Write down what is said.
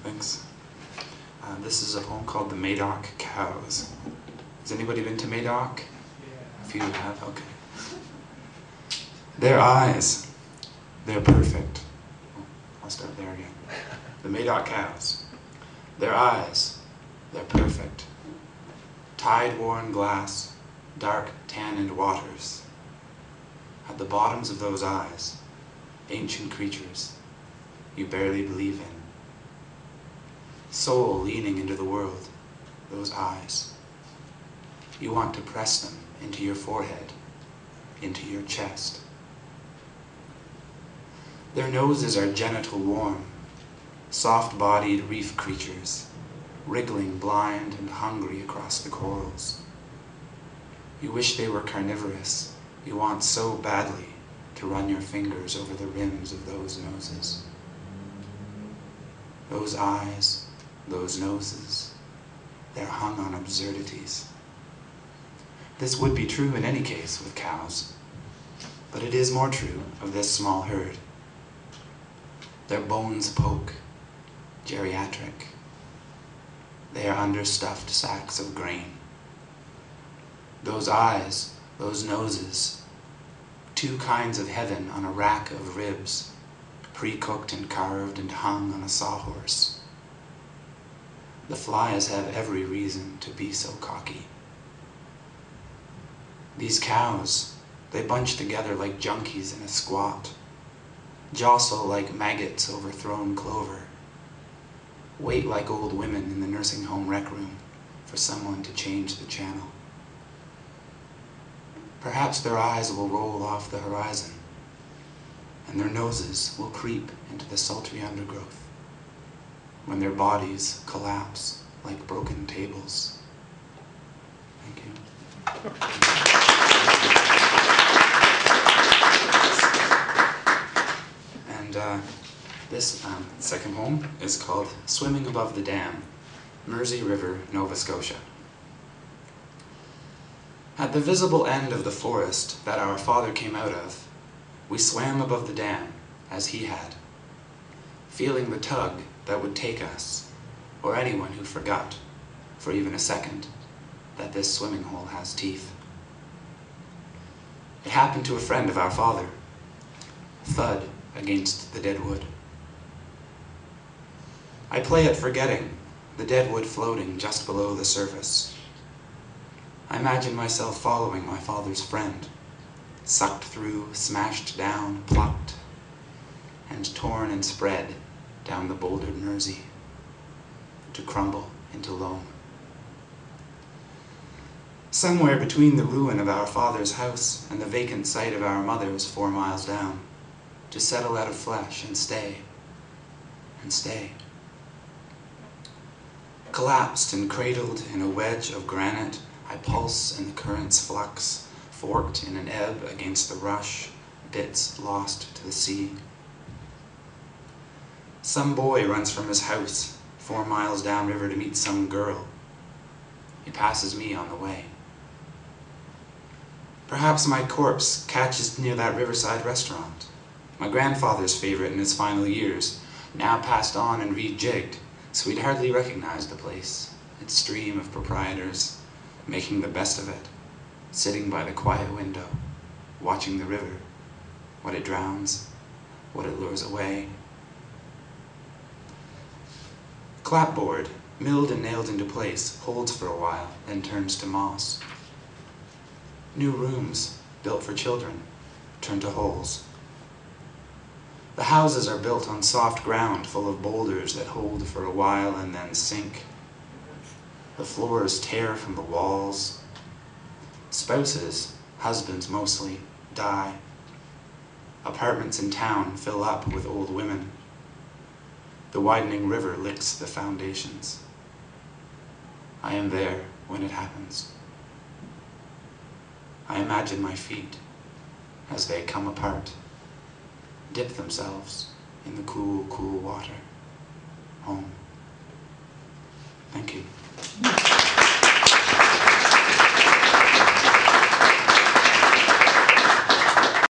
Thanks. This is a poem called The Madoc Cows. Has anybody been to Madoc? Yeah. A few have, okay. Their eyes, they're perfect. I'll start there again. The Madoc cows. Their eyes, they're perfect. Tide-worn glass, dark tanned waters. At the bottoms of those eyes, ancient creatures you barely believe in. Soul leaning into the world, those eyes. You want to press them into your forehead, into your chest. Their noses are genital warm, soft-bodied reef creatures, wriggling blind and hungry across the corals. You wish they were carnivorous. You want so badly to run your fingers over the rims of those noses. Those eyes, those noses, they're hung on absurdities. This would be true in any case with cows, but it is more true of this small herd. Their bones poke, geriatric. They are understuffed sacks of grain. Those eyes, those noses, two kinds of heaven on a rack of ribs, pre-cooked and carved and hung on a sawhorse. The flies have every reason to be so cocky. These cows, they bunch together like junkies in a squat, jostle like maggots over thrown clover, wait like old women in the nursing home rec room for someone to change the channel. Perhaps their eyes will roll off the horizon, and their noses will creep into the sultry undergrowth when their bodies collapse like broken tables. Thank you. And this second poem is called Swimming Above the Dam, Mersey River, Nova Scotia. At the visible end of the forest that our father came out of, we swam above the dam, as he had, feeling the tug that would take us, or anyone who forgot, for even a second, that this swimming hole has teeth. It happened to a friend of our father, thud against the dead wood. I play at forgetting, the dead wood floating just below the surface. I imagine myself following my father's friend, sucked through, smashed down, plucked, and torn and spread down the bouldered Mersey, to crumble into loam. Somewhere between the ruin of our father's house and the vacant site of our mother's 4 miles down, to settle out of flesh and stay, and stay. Collapsed and cradled in a wedge of granite, I pulse in the current's flux, forked in an ebb against the rush, bits lost to the sea. Some boy runs from his house 4 miles downriver to meet some girl. He passes me on the way. Perhaps my corpse catches near that riverside restaurant, my grandfather's favorite in his final years, now passed on and rejigged, so he'd hardly recognize the place, its stream of proprietors, making the best of it, sitting by the quiet window, watching the river, what it drowns, what it lures away. Clapboard, milled and nailed into place, holds for a while, then turns to moss. New rooms, built for children, turn to holes. The houses are built on soft ground full of boulders that hold for a while and then sink. The floors tear from the walls. Spouses, husbands mostly, die. Apartments in town fill up with old women. The widening river licks the foundations. I am there when it happens. I imagine my feet as they come apart, dip themselves in the cool, cool water. Home. Thank you.